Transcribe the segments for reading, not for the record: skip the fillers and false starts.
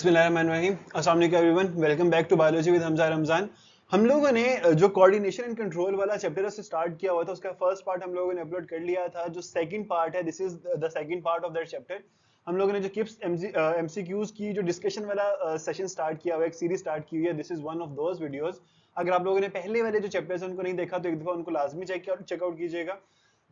बिस्मिल्लाहिर्रहमानिर्रहीम। अस्सलाम वालेकुम everyone, welcome back to biology with Hamza Ramzan. हम लोगों ने जो कोऑर्डिनेशन एंड कंट्रोल वाला चैप्टर से स्टार्ट किया हुआ था, उसका फर्स्ट पार्ट हम लोगों ने अपलोड कर लिया था। जो सेकंड पार्ट है, this is the second part of that chapter. हम लोगों ने जो किप्स एमसीक्यूज की जो डिस्कशन वाला सेशन स्टार्ट किया हुआ है, एक सीरीज स्टार्ट की हुई है। This is one of those videos. अगर आप लोगों ने पहले वाले जो चैप्टर्स हैं उनको नहीं देखा तो एक दफा उनको लाजमी चेकआउट कीजिएगा।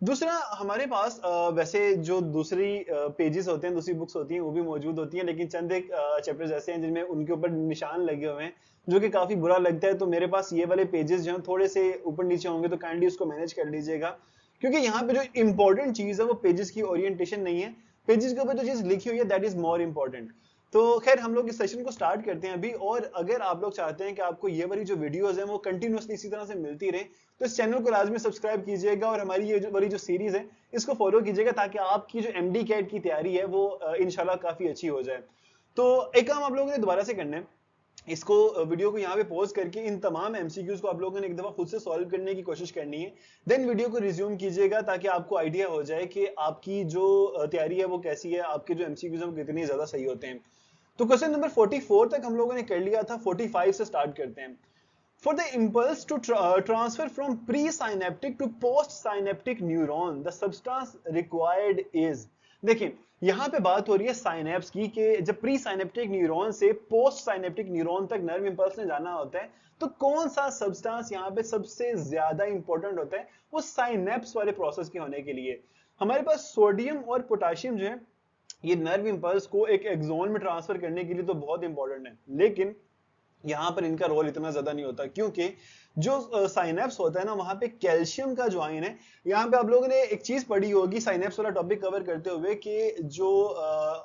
दूसरा, हमारे पास वैसे जो दूसरी पेजेस होते हैं, दूसरी बुक्स होती हैं, वो भी मौजूद होती हैं, लेकिन चंद एक चैप्टर्स ऐसे हैं जिनमें उनके ऊपर निशान लगे हुए हैं जो कि काफी बुरा लगता है। तो मेरे पास ये वाले पेजेस जो हैं थोड़े से ऊपर नीचे होंगे, तो काइंडली उसको मैनेज कर लीजिएगा, क्योंकि यहाँ पे जो इंपॉर्टेंट चीज है वो पेजेस की ओरिएंटेशन नहीं है। पेजेस के ऊपर जो चीज लिखी हुई है दैट इज मोर इंपॉर्टेंट। तो खैर, हम लोग इस सेशन को स्टार्ट करते हैं अभी। और अगर आप लोग चाहते हैं कि आपको ये वाली जो वीडियोस हैं वो कंटिन्यूअसली इसी तरह से मिलती रहे, तो इस चैनल को लाजमी सब्सक्राइब कीजिएगा और हमारी ये वाली जो सीरीज है इसको फॉलो कीजिएगा, ताकि आपकी जो एमडी कैट की तैयारी है वो इंशाल्लाह काफी अच्छी हो जाए। तो एक काम आप लोगों ने दोबारा से करना है, इसको वीडियो को यहाँ पे पॉज करके इन तमाम एमसीक्यूज को आप लोगों ने एक दफा खुद से सॉल्व करने की कोशिश करनी है। देन वीडियो को रिज्यूम कीजिएगा, ताकि आपको आइडिया हो जाए कि आपकी जो तैयारी है वो कैसी है, आपके जो एमसीक्यूज हैं वो कितने ज्यादा सही होते हैं। तो क्वेश्चन नंबर 44 तक हम लोगों ने कर लिया था, 45 से स्टार्ट करते हैं। For the impulse to transfer from presynaptic to postsynaptic neuron, the substance required is। देखिए, यहाँ पे बात हो रही है साइनेप्स की, कि जब प्री साइनेप्टिक न्यूरॉन से पोस्ट साइनेप्टिक न्यूरॉन तक नर्व इंपल्स ने जाना होता है, तो कौन सा सब्सटेंस यहाँ पे सबसे ज्यादा इंपॉर्टेंट होता है वो साइनेप्स वाले प्रोसेस के होने के लिए। हमारे पास सोडियम और पोटेशियम जो है, ये नर्व इंपल्स को एक एक्सोन में ट्रांसफर करने के लिए तो बहुत इंपॉर्टेंट है, लेकिन यहां पर इनका रोल इतना ज्यादा नहीं होता, क्योंकि जो साइनेप्स होता है ना, वहां पे कैल्शियम का जो आयन है, यहाँ पे आप लोगों ने एक चीज पढ़ी होगी साइनेप्स वाला टॉपिक कवर करते हुए, कि जो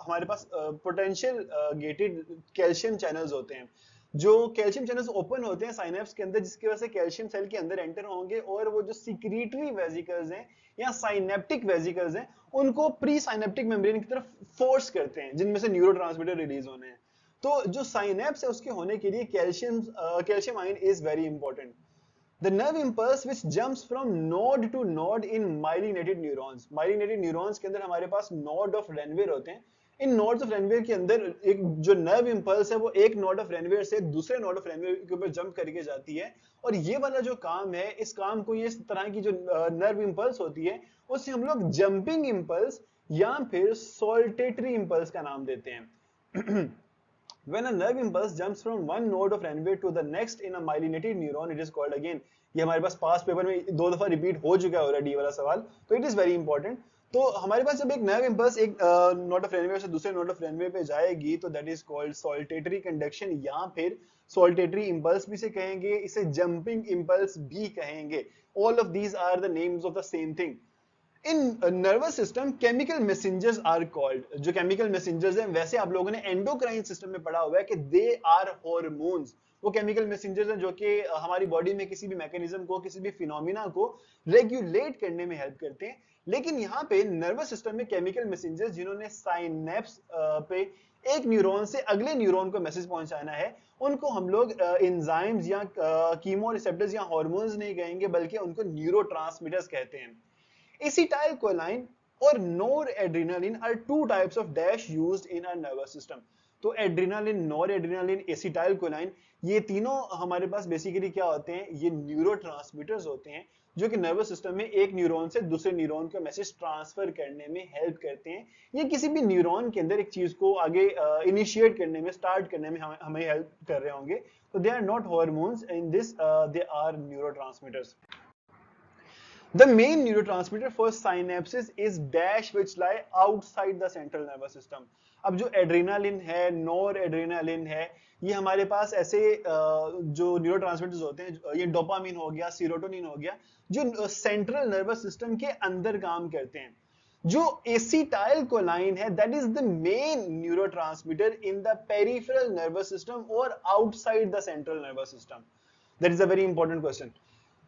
हमारे पास पोटेंशियल गेटेड कैल्शियम चैनल्स होते हैं, जो कैल्शियम चैनल्स ओपन होते हैं साइनेप्स के अंदर, जिसकी वजह से कैल्शियम सेल के अंदर एंटर होंगे, और वो जो सिक्रीटरी वेसिकल्स हैं या साइनेप्टिक वेसिकल्स हैं, उनको प्री साइनेप्टिक मेम्ब्रेन की तरफ फोर्स करते हैं, जिनमें से न्यूरोट्रांसमीटर रिलीज होने हैं। तो जो साइनेप्स है उसके होने के लिए calcium ion is very important. The nerve impulse which jumps from node to node in myelinated neurons। myelinated neurons के अंदर हमारे पास node of Ranvier होते हैं। इन nodes of Ranvier के अंदर एक जो nerve impulse है वो एक node of Ranvier से दूसरे node of Ranvier के ऊपर jump करके जाती है। और ये वाला जो काम है, इस काम को, ये इस तरह की जो nerve impulse होती है, उसे हम लोग jumping impulse या फिर saltatory impulse का नाम देते हैं। When a nerve impulse jumps from one node of Ranvier to the next in a myelinated neuron, it is called again। ये हमारे पास पास पेपर में दो दफा रिपीट हो चुका है ऑलरेडी वाला सवाल, तो इट इज वेरी इंपॉर्टेंट। तो हमारे पास जब एक नर्व इंपल्स एक नोड ऑफ रेनवे से दूसरे नोड ऑफ रेनवे पे जाएगी, तो that is called saltatory conduction, या फिर सॉल्टेटरी इंपल्स भी से कहेंगे, इसे जंपिंग इंपल्स भी कहेंगे। All of these are the names of the same thing. In nervous system chemical messengers are called. जो केमिकल मैसेंजर्स हैं, वैसे आप लोगों ने एंडोक्राइन सिस्टम में पढ़ा हुआ है कि दे आर हॉर्मोन्स। वो केमिकल मैसेंजर्स हैं जो कि हमारी बॉडी में किसी भी मैकेनिज्म को, किसी भी फिनोमिना को रेगुलेट करने में हेल्प करते हैं। लेकिन यहाँ पे नर्वस सिस्टम में केमिकल मैसेंजर्स जिन्होंने साइनेप्स पे एक न्यूरॉन से अगले न्यूरॉन को मैसेज पहुंचाना है, उनको हम लोग एंजाइम्स या कीमो रिसेप्टर्स या हार्मोन्स नहीं कहेंगे, बल्कि उनको न्यूरोट्रांसमीटर्स कहते हैं। Acetylcholine और noradrenaline are two types of dash used in our nervous system। तो एड्रेनालिन, नॉरएड्रेनालिन, एसिटाइलकोलाइन, ये तीनों हमारे पास बेसिकली क्या होते हैं, ये न्यूरोट्रांसमीटर्स होते हैं, जो कि नर्वस सिस्टम में एक न्यूरॉन से दूसरे न्यूरॉन का मैसेज ट्रांसफर करने में हेल्प करते हैं। ये किसी भी न्यूरॉन के अंदर एक चीज को आगे इनिशिएट करने में, स्टार्ट करने में हमें हेल्प कर रहे होंगे। तो they are not hormones in this, they are neurotransmitters. The main neurotransmitter for synapses is dash which lie outside the central nervous system। अब जो एड्रेनालिन है, नॉरएड्रेनालिन है, ये हमारे पास ऐसे जो न्यूरोट्रांसमीटर्स होते हैं, ये डोपामिन हो गया, सीरोटोनिन हो गया, जो सेंट्रल नर्वस सिस्टम के अंदर काम करते हैं। जो एसिटाइलकोलाइन है, that is the main neurotransmitter in the peripheral nervous system और outside the central nervous system. That is a very important question.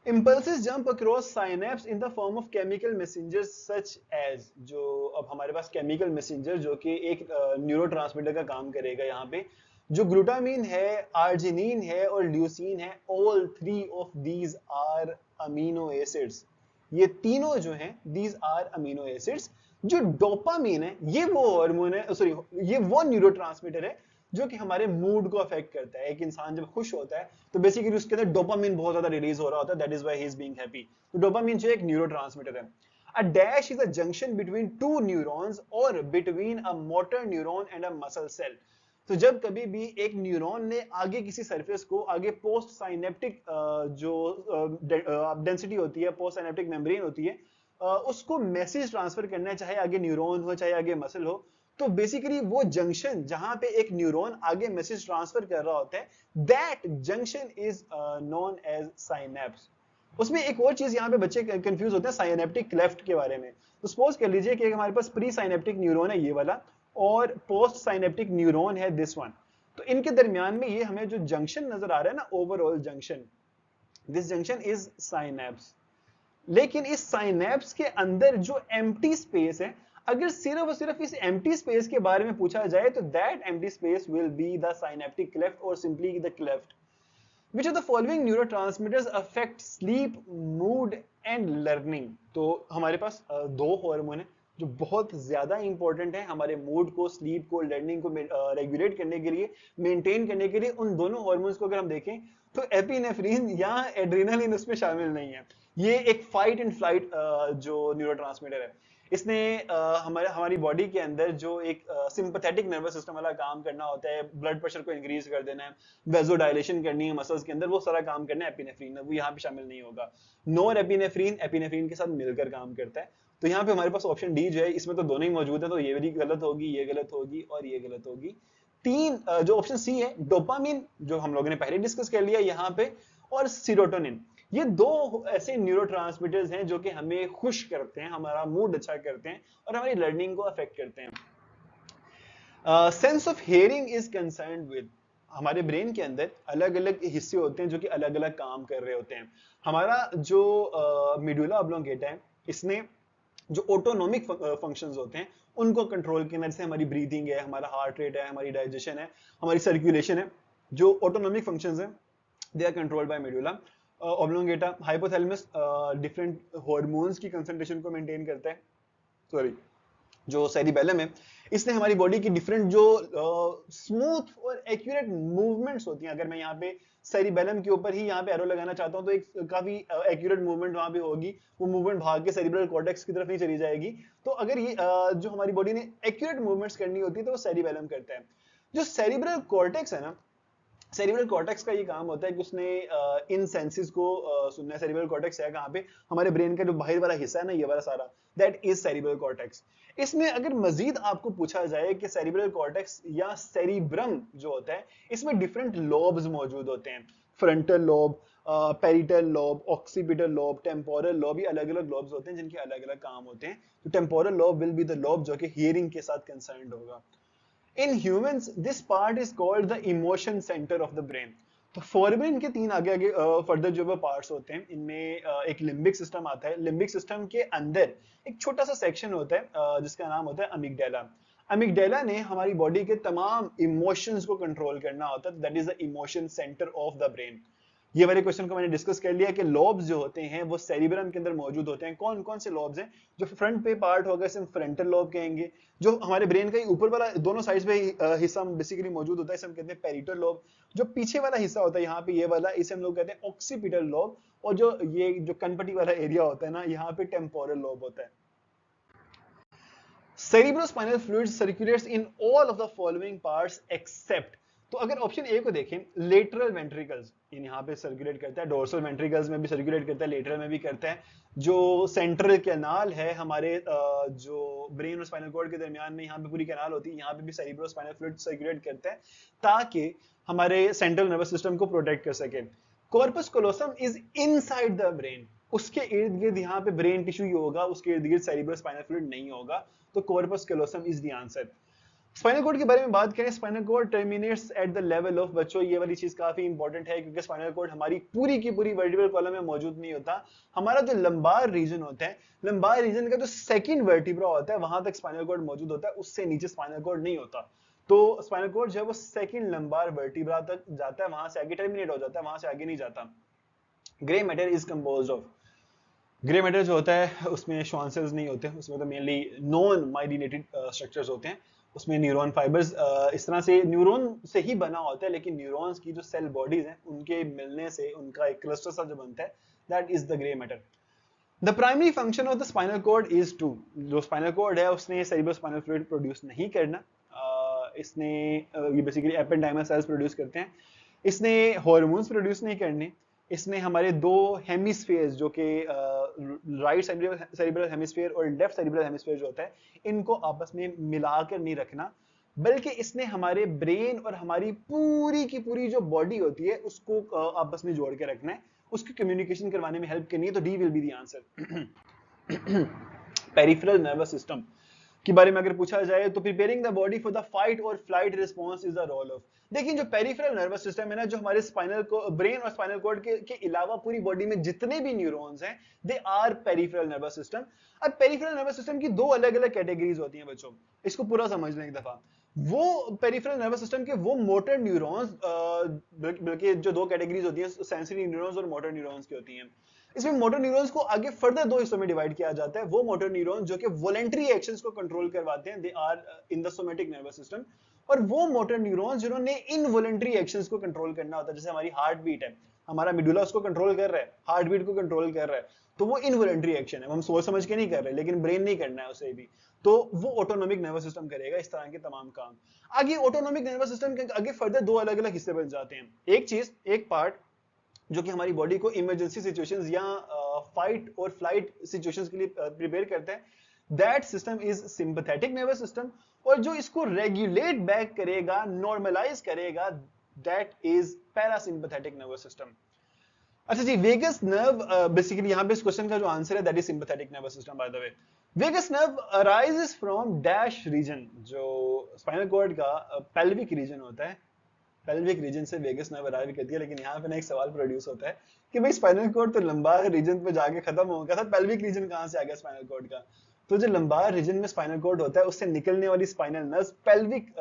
Impulses jump across synapse in the form of chemical messengers such as। जो अब हमारे पास chemical messenger जो कि एक neurotransmitter का काम करेगा, यहाँ पे जो ग्लूटामिन है, आर्जिनिन है और ल्यूसीन है, all three of these are amino acids। ये तीनों जो हैं, these are amino acids। जो डोपामिन है, ये वो हार्मोन है, सॉरी, ये वो न्यूरोट्रांसमीटर है जो कि हमारे मूड को अफेक्ट करता है। एक इंसान जब खुश होता है तो बेसिकली उसके अंदर डोपामिन बहुत ज्यादा रिलीज हो रहा होता है, that is why he is being happy. तो डोपामिन जो एक न्यूरोट्रांसमीटर है। A dash is a junction between two neurons or between a motor neuron and a muscle cell. तो जब कभी भी एक न्यूरॉन ने आगे किसी सरफेस को आगे पोस्ट साइनेप्टिक जो डेंसिटी होती है, पोस्ट साइनेप्टिक मेम्ब्रेन होती है, उसको मैसेज ट्रांसफर करना है, चाहे आगे न्यूरॉन हो चाहे आगे मसल हो, तो बेसिकली वो जंक्शन जहां पे एक न्यूरॉन आगे मैसेज ट्रांसफर कर रहा होता है, that junction is known as synapse. उसमें एक और चीज यहाँ पे बच्चे कंफ्यूज होते हैं साइनेप्टिक क्लेफ्ट के बारे में। तो सपोज कर लीजिए कि हमारे पास प्री साइनेप्टिक न्यूरॉन है ये वाला, और पोस्ट साइनेप्टिक न्यूरॉन है दिस वन। तो इनके दरमियान में ये हमें जो जंक्शन नजर आ रहा है ना, overall junction, this junction is synapse. लेकिन इस साइनेप्स के अंदर जो एम्प्टी स्पेस है, अगर सिर्फ और सिर्फ इस एम्प्टी स्पेस के बारे में पूछा जाए तो that empty space will be the synaptic cleft और simply the cleft. Which of the following neurotransmitters affect sleep, mood and learning? तो हमारे पास दो हार्मोन है जो बहुत ज्यादा इंपॉर्टेंट है हमारे मूड को, स्लीप को, लर्निंग को रेगुलेट करने के लिए, मेंटेन करने के लिए। उन दोनों हार्मोन्स को अगर हम देखें तो एपिनेफ्रिन या एड्रेनालिन उसमें शामिल नहीं है। ये एक फाइट एंड फ्लाइट जो न्यूरोट्रांसमीटर है, इसने हमारी बॉडी के अंदर जो एक सिंपैथेटिक नर्वस सिस्टम वाला काम करना होता है, ब्लड प्रेशर को इंक्रीज कर देना है, वेजोडाइलेशन करनी है मसल्स के अंदर, वो सारा काम करना है एपिनेफ्रिन, वो यहाँ पे शामिल नहीं होगा। नोर एपिनेफ्रिन एपिनेफ्रिन के साथ मिलकर काम करता है। तो यहाँ पे हमारे पास ऑप्शन डी जो है, इसमें तो दोनों ही मौजूद है, तो ये भी गलत होगी, ये गलत होगी और ये गलत होगी। तीन जो ऑप्शन सी है, डोपामिन जो हम लोगों ने पहले डिस्कस कर लिया यहाँ पे, और सीरोटोनिन, ये दो ऐसे न्यूरोट्रांसमीटर्स हैं जो कि हमें खुश करते हैं, हमारा मूड अच्छा करते हैं और हमारी लर्निंग को अफेक्ट करते हैं। Sense of hearing is concerned with, हमारे ब्रेन के अंदर अलग अलग हिस्से होते हैं जो कि अलग अलग काम कर रहे होते हैं। हमारा जो मेडुला ऑब्लोंगेटा है, इसने जो ऑटोनॉमिक फंक्शंस होते हैं उनको कंट्रोल करना, जैसे हमारी ब्रीदिंग है, हमारा हार्ट रेट है, हमारी डाइजेशन है, हमारी सर्कुलेशन है, जो ऑटोनॉमिक फंक्शंस हैं they are controlled by medulla oblongata. Hypothalamus different hormones की कंसंट्रेशन को मेंटेन करता है। सॉरी, जो सेरिबेलम है, इसने हमारी बॉडी की डिफरेंट जो स्मूथ और एक्यूरेट मूवमेंट्स होती हैं, अगर मैं यहाँ पे सेरिबेलम के ऊपर ही यहाँ पे एरो लगाना चाहता हूँ तो एक काफी एक्यूरेट मूवमेंट वहां पे होगी, वो मूवमेंट भाग के सेरिब्रल कॉर्टेक्स की तरफ नहीं चली जाएगी। तो अगर ये जो हमारी बॉडी ने एक्यूरेट मूवमेंट्स करनी होती है तो वो सेरिबेलम करता है। जो सेरिब्रल कॉर्टेक्स है ना, सेरिब्रल कॉर्टेक्स का ये काम होता है कि उसने इन सेंसेस को सुनना है। सेरिब्रल कॉर्टेक्स है कहाँ पे, हमारे ब्रेन का जो बाहर वाला हिस्सा है ना, ये वाला सारा, दैट इज सेरिब्रल कॉर्टेक्स। इसमें अगर मजीद आपको पूछा जाए कि सेरिब्रल कॉर्टेक्स या सेरिब्रम जो होता है, इसमें डिफरेंट लोब्स मौजूद होते हैं, frontal lobe, parietal lobe, occipital lobe, temporal lobe, ये अलग अलग लोब्स होते हैं जिनके अलग अलग काम होते हैं। तो temporal lobe will be the lobe जो कि हियरिंग के साथ कंसर्न्ड होगा। In humans, this part is called the emotion center of the brain. तो फोरब्रेन के तीन आगे आगे फर्दर जो वो पार्ट्स होते हैं, इनमें एक लिम्बिक सिस्टम आता है। लिम्बिक सिस्टम के अंदर एक छोटा सा सेक्शन होता है जिसका नाम होता है अमिगडाला। अमिगडाला ने हमारी बॉडी के तमाम इमोशंस को कंट्रोल करना होता है, that is the emotion centre of the brain. ये वाले क्वेश्चन को मैंने डिस्कस कर लिया कि लोब्स जो होते हैं वो सेरिब्रम के अंदर मौजूद होते हैं। कौन कौन से लोब्स हैं? जो फ्रंट पे पार्ट होगा इसे हम फ्रंटल लोब कहेंगे। जो हमारे ब्रेन का ऊपर वाला दोनों साइड्स पे हिस्सा बेसिकली मौजूद होता है, इसे हम कहते हैं पेरिटल लोब। जो पीछे वाला हिस्सा होता है यहाँ पे ये वाला, इसे हम लोग कहते हैं ऑक्सीपिटल लोब। और जो ये जो कनपटी वाला एरिया होता है ना, यहाँ पे टेम्पोरल लोब होता है। Cerebrospinal fluid circulates in all of the following parts except, तो अगर ऑप्शन ए को देखें, लेटरल वेंट्रिकल्स यहाँ पे सर्कुलेट करता है, डोर्सल वेंट्रिकल्स में भी सर्कुलेट करता है, लेटरल में भी करता है। जो सेंट्रल कैनाल है हमारे जो ब्रेन और स्पाइनल कॉर्ड के दरमियान में, यहाँ पे पूरी कैनाल होती है, यहाँ पे भी सेरिब्रोस्पाइनल फ्लूइड सर्कुलेट करता है ताकि हमारे सेंट्रल नर्वस सिस्टम को प्रोटेक्ट कर सके। Corpus callosum is inside the brain, उसके इर्द गिर्द यहाँ पे ब्रेन टिश्यू ही होगा, उसके इर्द गिर्द सेरिब्रोस्पाइनल फ्लूइड नहीं होगा। तो corpus callosum is the answer. Spinal cord के बारे में बात करें, spinal cord terminates at the level of, बच्चों ये वाली चीज काफी इंपॉर्टेंट है क्योंकि स्पाइनल कॉर्ड हमारी पूरी की पूरी वर्टिब्रल कॉलम में मौजूद नहीं होता। हमारा जो लंबार रीजन होता है, लंबार रीजन का जो सेकंड वर्टिब्रा होता है, वहां तक स्पाइनल कॉर्ड मौजूद होता है, उससे नीचे स्पाइनल कॉर्ड नहीं होता। तो स्पाइनल कॉर्ड जो है वो सेकंड लंबार वर्टिब्रा तक जाता है, वहां से आगे टर्मिनेट हो जाता है, वहां से आगे नहीं जाता। Grey matter is composed of, grey matter जो होता है उसमें श्वान सेल्स नहीं होते, उसमें तो मेनली नॉन माइलिनेटेड स्ट्रक्चर्स होते हैं। उसमें न्यूरॉन फाइबर्स इस तरह से न्यूरॉन से ही बना होता है, लेकिन न्यूरॉन्स की जो सेल बॉडीज हैं उनके मिलने से उनका एक क्लस्टर सा जो बनता है, that is the grey matter. The primary function of the spinal cord is to, जो स्पाइनल कॉर्ड है उसने सेरिब्रोस्पाइनल फ्लूइड प्रोड्यूस नहीं करना, इसने ये बेसिकली एपेंडाइमल सेल्स प्रोड्यूस करते हैं, इसने हार्मोन्स प्रोड्यूस नहीं करने, इसने हमारे दो हेमिस्फीयर्स जो कि राइट सेरिब्रल हेमिस्फीयर और लेफ्ट सेरिब्रल हेमिस्फीयर जो होता है, इनको आपस में मिलाकर नहीं रखना, बल्कि इसने हमारे ब्रेन और हमारी पूरी की पूरी जो बॉडी होती है उसको आपस में जोड़ के रखना है, उसकी कम्युनिकेशन करवाने में हेल्प करनी है। तो D will be the answer. Peripheral nervous system के बारे में अगर पूछा जाए तो preparing the body for the fight और flight response is the role of, देखिए जो पेरिफेरल नर्वस सिस्टम है ना, जो हमारे स्पाइनल को ब्रेन और स्पाइनल कॉर्ड के अलावा पूरी बॉडी में जितने भी न्यूरॉन्स हैं, they are peripheral nervous system. अब पेरिफेरल नर्वस सिस्टम की दो अलग अलग कैटेगरीज होती हैं बच्चों, इसको पूरा समझ लें एक दफा। वो पेरिफेरल नर्वस सिस्टम के वो मोटर न्यूरॉन्स, बल्कि जो दो कैटेगरीज होती हैं सेंसरी न्यूरॉन्स और मोटर न्यूरॉन्स की होती हैं, इसमें मोटर न्यूरॉन्स को आगे फर्दर दो हिस्सों में डिवाइड किया जाता है। वो मोटर न्यूरॉन्स जो कि वॉलंटरी एक्शंस को कंट्रोल करवाते हैं, they are in the somatic nervous system, और वो मोटर न्यूरॉन्स जिन्होंने इनवॉलंटरी एक्शंस को कंट्रोल करना होता है, जैसे हमारी हार्ट बीट है, हमारा मिडुला उसको कंट्रोल कर रहा है, हार्ट बीट को कंट्रोल कर रहा है, तो वो इनवॉलंटरी एक्शन है, हम सोच समझ के नहीं कर रहे, लेकिन ब्रेन नहीं करना है उसे भी, तो वो ऑटोनोमिक नर्वस सिस्टम करेगा इस तरह के तमाम काम। आगे ऑटोनोमिक नर्वस सिस्टम के आगे फर्दर दो अलग अलग हिस्से बन जाते हैं। एक चीज, एक पार्ट जो कि हमारी बॉडी को इमरजेंसी सिचुएशंस या फाइट और फ्लाइट सिचुएशंस के लिए प्रिपेयर करता है, that system is sympathetic nervous system, और जो इसको रेगुलेट बैक करेगा, नॉर्मलाइज करेगा, that is parasympathetic nervous system. अच्छा जी, वेगस नर्व, बेसिकली यहां पे इस क्वेश्चन का जो आंसर है that is sympathetic nervous system. By the way, vagus nerve arises from dash region, जो स्पाइनल कॉर्ड का पेल्विक रीजन होता है, पेल्विक रीजन से वेगस नर्व अराइव करती है। लेकिन यहाँ पे ना एक सवाल प्रोड्यूस होता है कि भाई स्पाइनल कॉर्ड तो लंबार रीजन पे जाके खत्म हो गया था, पेल्विक रीजन कहाँ से आ गया स्पाइनल कॉर्ड का? तो जो लंबार रीजन में स्पाइनल कॉर्ड होता है उससे निकलने वाली स्पाइनल नर्व्स पेल्विक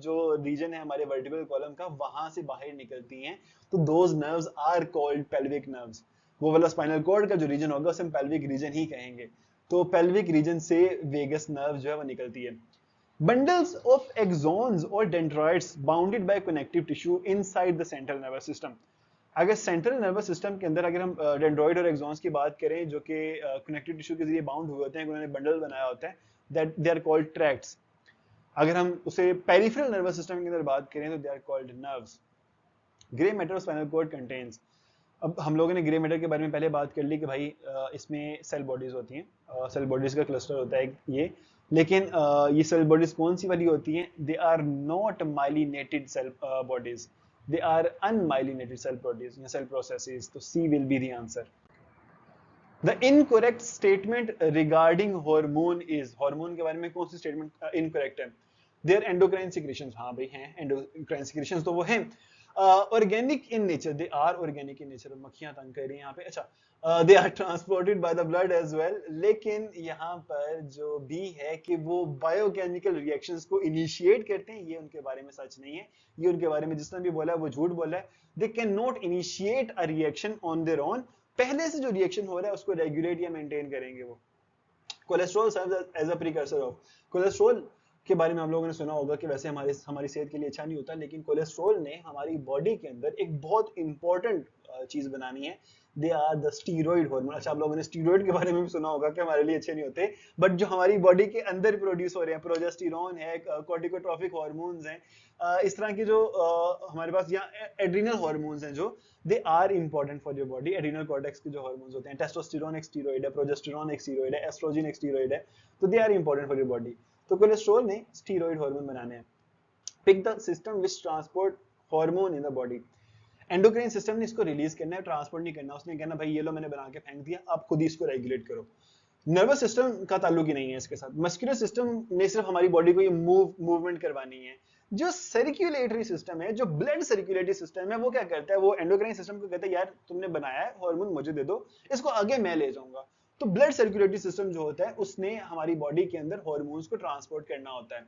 जो रीजन है हमारे वर्टिब्रल कॉलम का, वहां से बाहर निकलती हैं, तो those nerves are called pelvic nerves. वो वाला स्पाइनल कॉर्ड का जो रीजन होगा उसे हम पेल्विक रीजन ही कहेंगे। तो पेल्विक रीजन से वेगस नर्व जो है वो निकलती है। Bundles of axons or dendrites bounded by connective tissue inside the central nervous system. अगर सेंट्रल नर्वस सिस्टम के अंदर अगर हम डेंड्रॉइड और एक्सॉन्स की बात करें जो कि कनेक्टिव टिश्यू के जरिए बाउंड हुए होते हैं, उन्होंने बंडल बनाया होता है, that they are called tracts. अगर हम उसे पेरिफेरल नर्वस सिस्टम के अंदर बात करें तो they are called nerves. Grey matter spinal cord contains, अब हम लोगों ने ग्रे मैटर के बारे में पहले बात कर ली कि भाई इसमें सेल बॉडीज होती हैं, सेल बॉडीज का क्लस्टर होता है ये, लेकिन ये सेल बॉडीज कौन सी वाली होती हैं? They are not myelinated cell bodies, they are unmyelinated cell bodies या सेल प्रोसेसेस। तो C will be the answer. The incorrect statement regarding hormone is, hormone के बारे में कौन सी स्टेटमेंट इनकरेक्ट है? देयर एंडोक्राइन सिक्रीशंस, हाँ भाई हैं एंडोक्राइन सिक्रीशंस, तो वो हैं organic in nature, they are organic in nature. मक्खियां तंग कर रही हैं यहाँ पे। अच्छा, they are transported by the blood as well, लेकिन यहाँ पर जो भी है कि वो बायोकेमिकल रिएक्शंस को इनिशिएट करते हैं, ये उनके बारे में सच नहीं है। ये उनके बारे में जिसने भी बोला है वो झूठ बोला है। They can not initiate a reaction on their own, पहले से जो रिएक्शन हो रहा है उसको रेगुलेट या मेंटेन करेंगे वो। Cholesterol serves as a precursor of, cholesterol के बारे में हम लोगों ने सुना होगा कि वैसे हमारी सेहत के लिए अच्छा नहीं होता, लेकिन कोलेस्ट्रॉल ने हमारी बॉडी के अंदर एक बहुत इंपॉर्टेंट चीज बनानी है, they are the steroid hormone. अच्छा, आप लोगों ने स्टीरॉइड के बारे में भी सुना होगा कि हमारे लिए अच्छे नहीं होते, बट जो हमारी बॉडी के अंदर प्रोड्यूस हो रहे हैं, प्रोजेस्टेरॉन है, कॉर्टिकोट्रोपिक हार्मोन्स हैं, इस तरह की जो हमारे पास यहाँ एड्रिनल हार्मोन्स हैं, जो they are important for your body. Adrenal cortex के जो हार्मोन्स होते हैं, टेस्टोस्टेरोन एक स्टीरॉइड है, प्रोजेस्टेरॉन एक स्टीरॉइड है, एस्ट्रोजन एक स्टीरॉइड है, तो they are important for your body. तो कोलेस्ट्रॉल ने स्टीरॉइड हार्मोन बनाने हैं। Pick the system which transport hormone in the body, endocrine system ने इसको रिलीज करना है, ट्रांसपोर्ट नहीं करना। उसने कहना भाई ये लो मैंने बना के फेंक दिया, आप खुद ही इसको रेगुलेट करो। नर्वस सिस्टम का ताल्लुक ही नहीं है इसके साथ। मस्कुलर सिस्टम ने सिर्फ हमारी बॉडी को ये मूवमेंट करवानी है। जो सर्कुलेटरी सिस्टम है, जो ब्लड सर्कुलेटरी सिस्टम है, वो क्या करता है? वो एंडोक्राइन सिस्टम को कहता है यार तुमने बनाया है हार्मोन, मुझे दे दो, इसको आगे मैं ले जाऊंगा। तो ब्लड सर्कुलेटरी सिस्टम जो होता है उसने हमारी बॉडी के अंदर हार्मोन्स को ट्रांसपोर्ट करना होता है।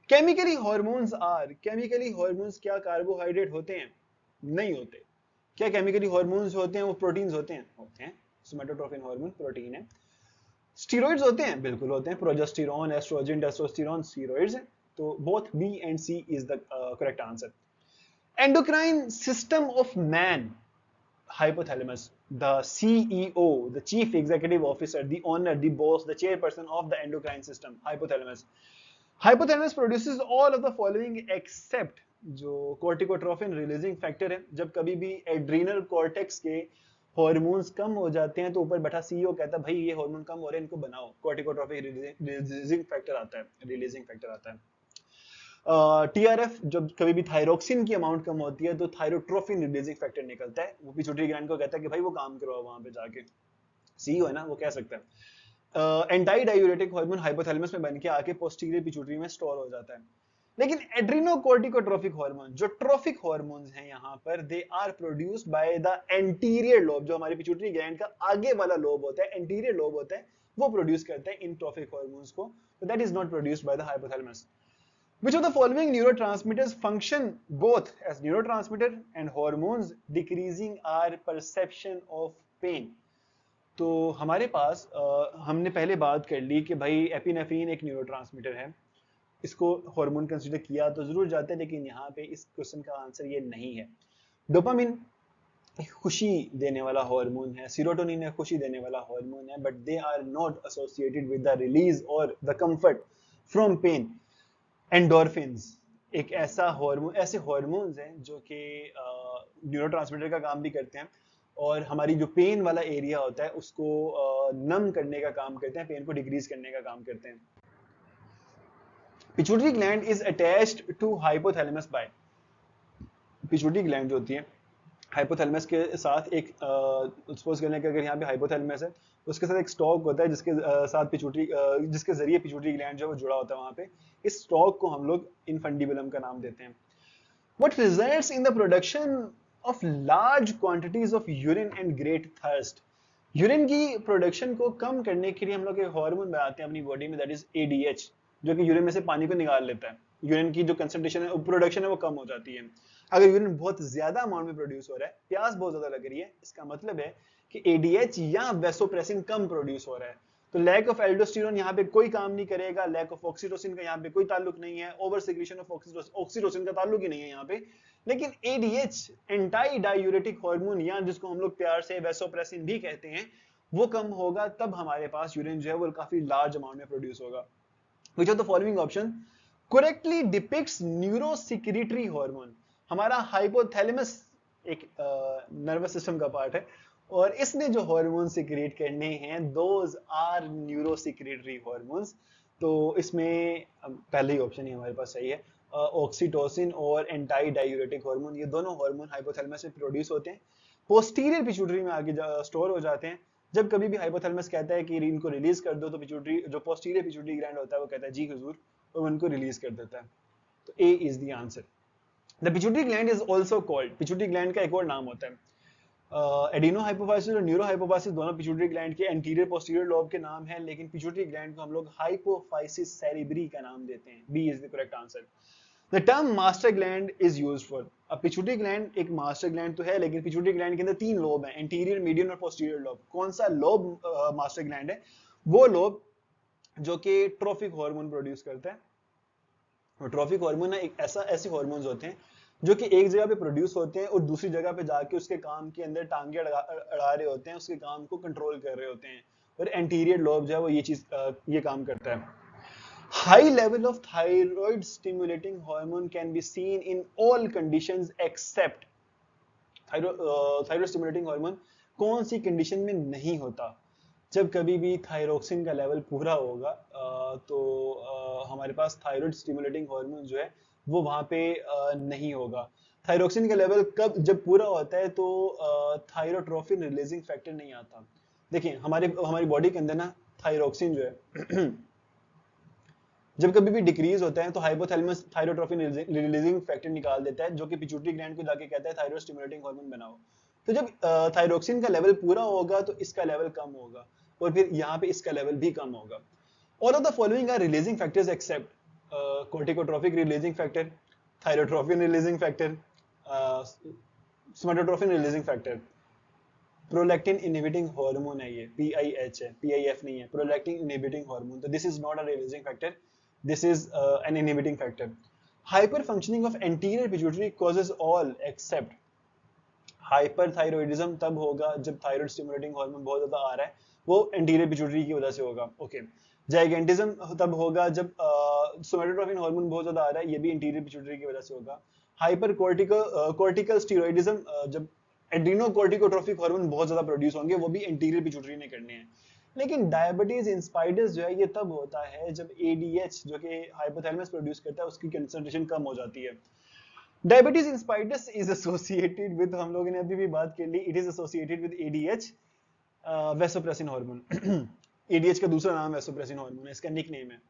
Chemically hormones are, chemically hormones क्या कार्बोहाइड्रेट होते हैं? नहीं होते। क्या केमिकली हार्मोन्स होते हैं वो प्रोटीन्स होते हैं? होते हैं। सोमेटोट्रोपिन हार्मोन प्रोटीन है। स्टीरॉइड्स होते हैं? बिल्कुल होते हैं। प्रोजेस्टेरॉन, एस्ट्रोजन, टेस्टोस्टेरोन स्टीरॉइड्स हैं। तो both B and C is the correct answer. Endocrine system of man, hypothalamus, the CEO, the chief executive officer, the owner, the boss, the chairperson of the endocrine system, hypothalamus. Hypothalamus produces all of the following except जो corticotrophin releasing factor है. जब कभी भी adrenal cortex के hormones कम हो जाते हैं तो ऊपर बैठा सीईओ कहता है भाई ये हार्मोन कम हो रहे हैं इनको बनाओ, कॉर्टिकोट्रोफिक रिलीजिंग फैक्टर आता है. टीआरएफ जब कभी भी थायरोक्सिन की अमाउंट कम होती है तो थायरोट्रोफिन रिलीजिंग फैक्टर निकलता है, वो पिट्यूटरी ग्लैंड को कहता है कि भाई वो काम करो वहां पे जाके, सीईओ है ना वो कह सकता है. एंटी डायूरेटिक हार्मोन हाइपोथैलेमस में बन के आके पोस्टीरियर पिट्यूटरी में स्टोर हो जाता है. लेकिन एड्रिनोकोर्टिकोट्रोफिक हार्मोन जो ट्रोफिक हार्मोन्स हैं यहाँ पर, they are produced by the anterior lobe, जो हमारी पिट्यूटरी ग्लैंड का आगे वाला लोब होता है, एंटीरियर लोब होता है, वो प्रोड्यूस करता है इन ट्रोफिक हार्मोन्स को, तो that is not produced by the hypothalamus. Which of the following neurotransmitters function both as neurotransmitter and hormones decreasing our perception of pain? तो हमारे पास हमने पहले बात कर ली कि भाई एपिनेफ्रिन एक न्यूरोट्रांसमीटर है, इसको हार्मोन कंसीडर किया तो जरूर जाते हैं, लेकिन यहाँ पे इस क्वेश्चन का आंसर ये नहीं है. डोपामिन खुशी देने वाला हार्मोन है, सीरोटोनिन है खुशी देने वाला हार्मोन है, but they are not associated with the release और the comfort from pain. Endorphins एक ऐसा हार्मोन, ऐसे हार्मोन्स हैं जो कि न्यूरोट्रांसमीटर का काम भी करते हैं और हमारी जो पेन वाला एरिया होता है उसको नम करने का काम करते हैं, पेन को डिक्रीज करने का काम करते हैं. Pituitary gland is attached to hypothalamus by, pituitary gland जो होती है हाइपोथैलेमस के साथ एक सपोज करने के अगर यहाँ पे हाइपोथैलेमस है उसके साथ एक स्टॉक होता है जिसके साथ पिट्यूटरी जिसके जरिए पिट्यूटरी ग्लैंड जो है वो जुड़ा होता है वहां पे. इस स्टॉक को हम लोग इनफंडिबुलम का नाम देते हैं. What results in the production of large quantities of urine and great thirst. Urine की प्रोडक्शन को कम करने के लिए हम लोग एक हार्मोन बनाते हैं अपनी बॉडी में, दैट इज एडीएच, जो कि यूरिन में से पानी को निकाल लेता है. यूरिन की जो कंसंट्रेशन है प्रोडक्शन है वो कम हो जाती है. अगर यूरिन बहुत ज्यादा अमाउंट में प्रोड्यूस हो रहा है, प्यास बहुत ज्यादा लग रही है, इसका मतलब है कि एडीएच या वैसोप्रेसिन कम प्रोड्यूस हो रहा है, तो लैक ऑफ एल्डोस्टेरोन यहाँ पे कोई काम नहीं करेगा, लैक ऑफ ऑक्सीटोसिन का यहाँ पे कोई ताल्लुक नहीं है, ओवर सिक्रीशन ऑफ ऑक्सीटोसिन का ताल्लुक ही नहीं है यहाँ पे. लेकिन एडीएच एंटी डायूरेटिक हार्मोन या जिसको हम लोग प्यार से वैसोप्रेसिन भी कहते हैं, वो कम होगा तब हमारे पास यूरिन जो है वो काफी लार्ज अमाउंट में प्रोड्यूस होगा. Which of the following option correctly depicts neurosecretory hormone. हमारा हाइपोथैलेमस एक नर्वस सिस्टम का पार्ट है और इसने जो हार्मोन सिक्रीट करने हैं दोज आर न्यूरोसिक्रीटरी हार्मोन्स. तो इसमें पहले ही ऑप्शन ही हमारे पास सही है, ऑक्सीटोसिन और एंटी डायूरेटिक हार्मोन, ये दोनों हार्मोन हाइपोथैलेमस में प्रोड्यूस होते हैं, पोस्टीरियर पिट्यूटरी में आगे स्टोर हो जाते हैं. जब कभी भी हाइपोथैलेमस कहता है कि इनको रिलीज कर दो तो पिट्यूटरी जो पोस्टीरियर पिट्यूटरी ग्लैंड होता है वो कहता है जी हुजूर, और उनको रिलीज कर देता है. तो A is the answer. The pituitary gland is also called, pituitary gland का एक और नाम होता है एडिनो हाइपोफाइसिस और न्यूरो हाइपोफाइसिस, दोनों पिट्यूटरी ग्लैंड के एंटीरियर पोस्टीरियर लोब के नाम है, लेकिन पिट्यूटरी ग्लैंड को हम लोग हाइपोफाइसिस सेरेब्री का नाम देते हैं. B is the correct answer. The term master gland is used for, अब पिट्यूटरी ग्लैंड एक मास्टर ग्लैंड तो है, लेकिन पिट्यूटरी ग्लैंड के अंदर तीन लोब हैं, एंटीरियर, मीडियन और पोस्टीरियर लोब. कौन सा लोब मास्टर ग्लैंड है? वो लोब जो कि ट्रोफिक हार्मोन प्रोड्यूस करता है. और ट्रोफिक हार्मोन एक ऐसे हार्मोन्स होते हैं जो कि एक जगह पे प्रोड्यूस होते हैं और दूसरी जगह पे जाके उसके काम के अंदर टांगे अड़ा रहे होते हैं, उसके काम को कंट्रोल कर रहे होते हैं, और एंटीरियर लोब जो है वो ये काम करता है. High level of thyroid stimulating hormone can be seen in all conditions except thyroid stimulating hormone कौन सी कंडीशन में नहीं होता? जब कभी भी थायरोक्सिन का लेवल पूरा होगा तो हमारे पास थायराइड स्टिमुलेटिंग हार्मोन जो है वो वहां पे नहीं होगा. थायरोक्सिन का लेवल कब जब पूरा होता है तो थायरोट्रोफिन रिलीजिंग फैक्टर नहीं आता. देखिए हमारी बॉडी के अंदर ना थायरोक्सिन जो है जब कभी भी डिक्रीज होता है तो हाइपोथैलेमस थायरोट्रोफिन रिलीजिंग फैक्टर निकाल देता है, जो कि पिट्यूटरी ग्लैंड को जाके कहता है थायराइड स्टिमुलेटिंग हार्मोन बनाओ. तो जब थायरोक्सिन का लेवल पूरा होगा तो इसका लेवल कम होगा और फिर यहाँ पे इसका लेवल भी कम होगा. All of the following are releasing factors except corticotrophic releasing factor, thyrotrophin releasing factor, somatotrophin releasing factor. Prolactin inhibiting hormone है ये, PIH है, PIF नहीं है, प्रोलैक्टिन इनहिबिटिंग हार्मोन. तो this is not a releasing factor. This is an inhibiting factor. Hyperfunctioning of anterior pituitary causes all except hyperthyroidism तब होगा जब thyroid stimulating hormone बहुत ज्यादा आ रहा है, वो एंटीरियर पिट्यूटरी की वजह से होगा. ओके. जाइगेंटिज्म तब होगा जब सोमेटोट्रोपिन हार्मोन बहुत ज्यादा आ रहा है, ये भी एंटीरियर पिट्यूटरी की वजह से होगा. हाइपर कॉर्टिकल स्टीरॉइडिज्म जब एड्रीनोकॉर्टिकोट्रोफिक हार्मोन बहुत ज्यादा प्रोड्यूस होंगे, वो भी एंटीरियर पिट्यूटरी ने करने हैं. लेकिन डायबिटीज इंस्पाइडस जो है ये तब होता है जब एडीएच जो कि हाइपोथैलेमस प्रोड्यूस करता है उसकी कंसंट्रेशन कम हो जाती है. Diabetes insipidus is associated with, हम लोगों ने अभी भी बात कर ली, it is associated with ADH vasopressin hormone. ADH का दूसरा नाम वैसोप्रेसिन हार्मोन है, इसका निक नेम है.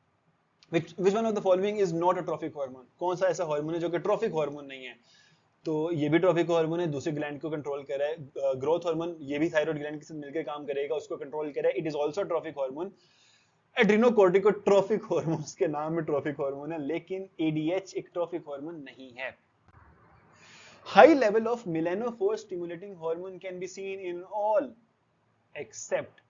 which one of the following is not a trophic hormone? कौन सा ऐसा हार्मोन है जो कि ट्रॉफिक हार्मोन नहीं है? तो ये भी ट्रॉफिक हार्मोन है, दूसरे ग्लैंड को कंट्रोल कर रहा है. ग्रोथ हार्मोन ये भी थायराइड ग्लैंड के साथ मिलकर काम करेगा, उसको कंट्रोल कर रहा है. It is also trophic hormone. Adrenocorticotrophic hormones के नाम में ट्रॉफिक हार्मोन है, लेकिन एडीएच एक ट्रॉफिक हार्मोन नहीं है. High level of melanophore stimulating hormone can be seen in all except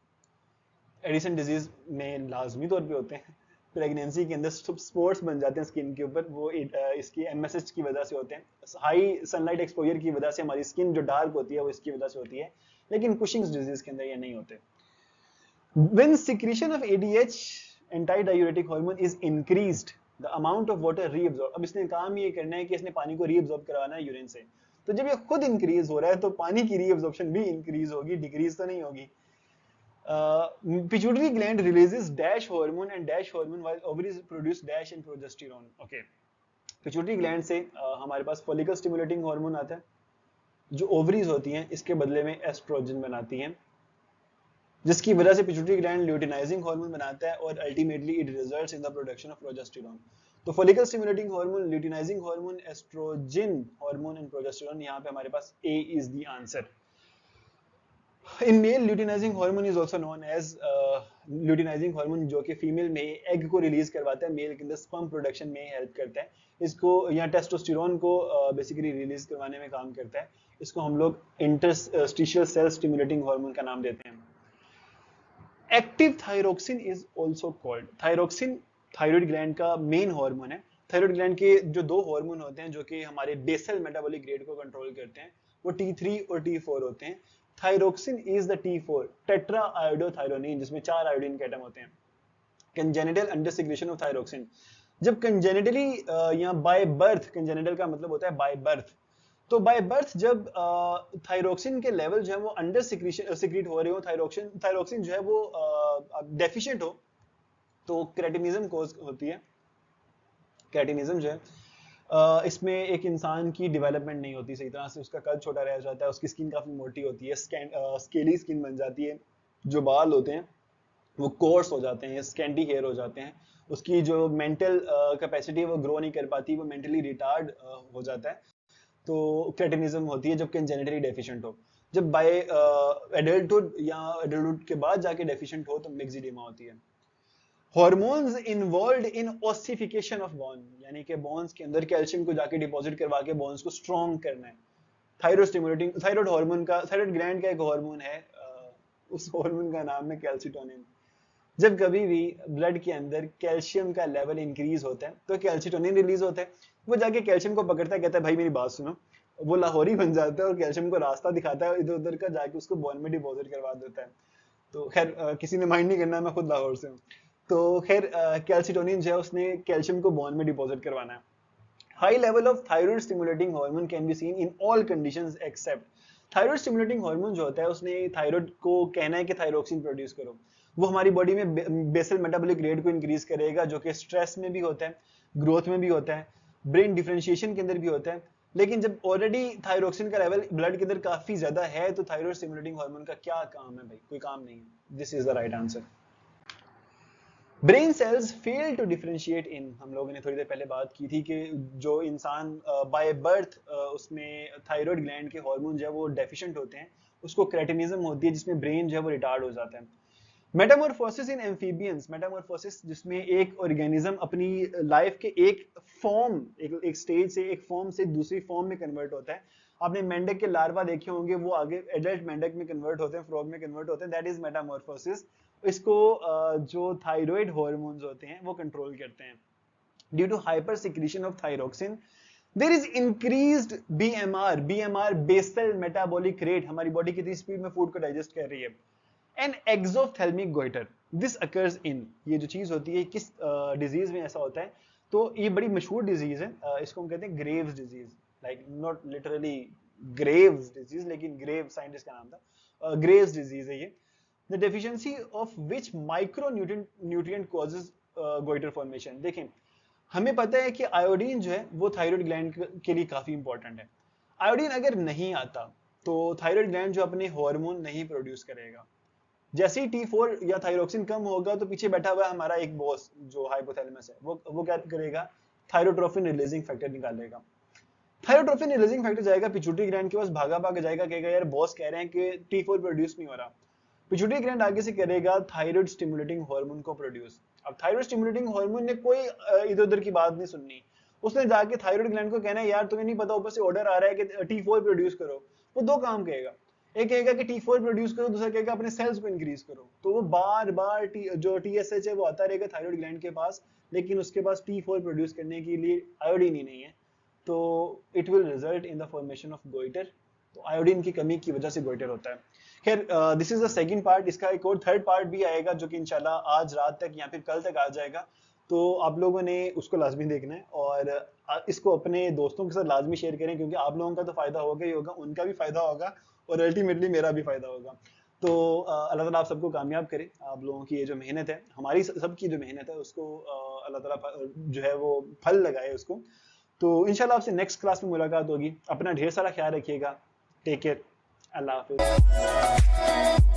Addison disease में लाजमी तौर पे होते हैं. प्रेगनेंसी के अंदर स्पॉट्स बन जाते हैं स्किन के ऊपर, वो इसकी एमएसएच की वजह से होते हैं. हाई सनलाइट एक्सपोजर की वजह से हमारी स्किन जो डार्क होती है वो इसकी वजह से होती है, लेकिन कुशिंग्स डिजीज के अंदर ये नहीं होते. When secretion of ADH antidiuretic hormone is increased, the amount of water reabsorb. अब इसने काम ये करना है कि इसने पानी को रीअब्सॉर्ब करवाना है यूरिन से. तो जब ये खुद इंक्रीज हो रहा है तो पानी की रीअब्सॉर्प्शन भी इंक्रीज होगी, डिक्रीज तो नहीं होगी. Pituitary gland releases dash hormone and dash hormone while ovaries produce dash and progesterone. Okay. Pituitary gland से हमारे पास follicle stimulating hormone आता है, जो ovaries होती हैं इसके बदले में एस्ट्रोजन बनाती हैं, जिसकी वजह से पिट्यूटरी ग्लैंड ल्यूटिनाइजिंग हार्मोन बनाता है और ultimately it results in the production of progesterone. तो follicle stimulating hormone, luteinizing hormone, estrogen hormone and progesterone. यहाँ पे हमारे पास A is the answer. In male luteinizing hormone is also known as luteinizing hormone, जो कि female में egg को release करवाता है, मेल के अंदर स्पर्म प्रोडक्शन में हेल्प करता है. इसको या टेस्टोस्टेरोन को बेसिकली रिलीज करवाने में काम करता है. इसको हम लोग इंटरस्टिशियल सेल स्टिमुलेटिंग हार्मोन का नाम देते हैं. Active thyroxine is also called. Thyroxine thyroid gland का मेन हार्मोन है. थायराइड ग्लैंड के जो दो हार्मोन होते हैं जो कि हमारे बेसल मेटाबॉलिक रेट को कंट्रोल करते हैं, वो T3 और T4 होते हैं. Thyroxine is the T4 tetra iodothyronine, जिसमें 4 आयोडीन के एटम होते हैं. Congenital under secretion of thyroxine. जब कंजेनिटली या बाय बर्थ, कंजेनिटल का मतलब होता है बाय बर्थ, तो बाय बर्थ जब थायरोक्सिन के लेवल जो है वो अंडर सिक्रीट हो रहे हो, थायरोक्सिन जो है वो डेफिशिएंट हो, तो क्रेटिनिज्म कॉज होती है. क्रेटिनिज्म जो है इसमें एक इंसान की डेवलपमेंट नहीं होती सही तरह से, उसका कद छोटा रह जाता है, उसकी स्किन काफी मोटी होती है, स्केली स्किन बन जाती है, जो बाल होते हैं वो कोर्स हो जाते हैं, स्कैंटी हेयर हो जाते हैं, उसकी जो मेंटल कैपेसिटी है वो ग्रो नहीं कर पाती, वो मेंटली रिटार्ड हो जाता है. तो क्रेटिनिज्म होती है जब कंजेनिटली डेफिशिएंट हो. जब बाय एडल्टहुड या एडल्टहुड के बाद जाके डेफिशिएंट हो तो मिक्सिडीमा होती है. Hormones involved in ossification of bone, यानी कि बोन्स के अंदर कैल्शियम को जाके डिपॉजिट करवा के बोन्स को स्ट्रॉन्ग करना है. थायराइड स्टिमुलेटिंग, थायराइड हार्मोन का, थायराइड ग्लैंड का एक हार्मोन है, उस हार्मोन का नाम है कैल्सिटोनिन. जब कभी भी ब्लड के अंदर कैल्शियम का लेवल इंक्रीज होता है तो कैल्सिटोनिन रिलीज होता है, वो जाके कैल्शियम को पकड़ता है, कहता है भाई मेरी बात सुनो, वो लाहौरी बन जाता है और कैल्शियम को रास्ता दिखाता है इधर उधर का, जाके उसको बोन में डिपॉजिट करवा देता है. तो खैर किसी ने माइंड नहीं करना, मैं खुद लाहौर से हूँ. तो खैर कैल्सिटोनिन जो है उसने कैल्शियम को बोन में डिपॉजिट करवाना है. High level of thyroid stimulating hormone can be seen in all conditions except. Thyroid stimulating hormone जो होता है उसने थायराइड को कहना है कि थायरोक्सिन प्रोड्यूस करो, वो हमारी बॉडी में बेसल मेटाबॉलिक रेट को इंक्रीज करेगा, जो कि स्ट्रेस में भी होता है, ग्रोथ में भी होता है, ब्रेन डिफरेंशिएशन के अंदर भी होता है. लेकिन जब ऑलरेडी थायरोक्सिन का लेवल ब्लड के अंदर काफी ज्यादा है तो थायराइड स्टिमुलेटिंग हार्मोन का क्या काम है भाई? कोई काम नहीं है. This is the right answer. Brain cells fail to differentiate in, हम लोगों ने थोड़ी देर पहले बात की थी कि जो इंसान बाय बर्थ उसमें थायराइड ग्लैंड के हार्मोन जो है वो डेफिशिएंट होते हैं, उसको क्रेटिनिज्म होती है जिसमें ब्रेन जो है वो रिटार्ड हो जाता है. मेटामॉर्फोसिस इन एम्फीबियंस, मेटामॉर्फोसिस जिसमें एक ऑर्गेनिज्म अपनी लाइफ के एक फॉर्म, एक स्टेज से, एक फॉर्म से दूसरी फॉर्म में कन्वर्ट होता है. आपने मेंढक के लार्वा देखे होंगे, वो आगे एडल्ट मेंढक में कन्वर्ट होते हैं, फ्रॉग में कन्वर्ट होते हैं, दैट इज मेटामॉर्फोसिस. इसको जो थायराइड हार्मोन्स होते हैं वो कंट्रोल करते हैं. Due to hyper secretion of thyroxine there is increased BMR basal metabolic rate, हमारी बॉडी कितनी स्पीड में फूड को डाइजेस्ट कर रही है, and exophthalmic goiter this occurs in, ये जो चीज होती है किस डिजीज में ऐसा होता है, तो ये बड़ी मशहूर डिजीज है, इसको हम कहते हैं Graves disease, like not literally Graves disease, लेकिन ग्रेव साइंटिस्ट का नाम था, ग्रेव्स डिजीज है ये, the deficiency of which micro nutrient causes goitre formation. देखें, हमें पता है कि आयोडीन जो है वो थायराइड ग्लैंड के लिए काफी इंपॉर्टेंट है। आयोडीन अगर नहीं आता तो थायराइड ग्लैंड जो अपने हार्मोन नहीं प्रोड्यूस करेगा। जैसे ही T4 या थायरोक्सिन कम होगा तो पीछे बैठा हुआ हमारा एक बॉस जो हाइपोथैलेमस है, वो क्या करेगा, थायरोट्रोफिन रिलीजिंग फैक्टर निकालेगा। थायरोट्रोफिन रिलीजिंग फैक्टर जाएगा पिट्यूटरी ग्लैंड के पास, भागा जाएगा, कहेगा यार बॉस कह रहे हैं कि T4 प्रोड्यूस नहीं हो रहा। पिट्यूटरी ग्लैंड आगे से करेगा थायराइड स्टिमुलेटिंग हार्मोन को प्रोड्यूस। अब थायराइड स्टिमुलेटिंग हार्मोन ने कोई इधर उधर की बात नहीं सुननी, उसने जाके थायराइड ग्लैंड को कहना है यार तुम्हें नहीं पता ऊपर से ऑर्डर आ रहा है कि T4 प्रोड्यूस करो। वो दो काम कहेगा, एक कहेगा कि T4 प्रोड्यूस करो, दूसरा कहेगा अपने सेल्स को इंक्रीज करो। तो वो बार बार जो TSH है वो आता रहेगा थायराइड ग्लैंड के पास, लेकिन उसके पास T4 प्रोड्यूस करने के लिए आयोडीन ही नहीं है, तो it will result in the formation of goitre. तो आयोडीन की कमी की वजह से गोइटर होता है। खैर this is the second part, इसका एक और थर्ड पार्ट भी आएगा जो कि इंशाल्लाह आज रात तक या फिर कल तक आ जाएगा, तो आप लोगों ने उसको लाजमी देखना है और इसको अपने दोस्तों के साथ लाजमी शेयर करें, क्योंकि आप लोगों का तो फायदा होगा ही होगा, उनका भी फायदा होगा और अल्टीमेटली मेरा भी फायदा होगा। तो अल्लाह ताला आप सबको कामयाब करे, आप लोगों की ये जो मेहनत है, हमारी सबकी जो मेहनत है उसको अल्लाह ताला जो है वो फल लगाए उसको। तो इंशाल्लाह आपसे नेक्स्ट क्लास में मुलाकात होगी। अपना ढेर सारा ख्याल रखिएगा। टेक केयर, अल्लाह हाफिज।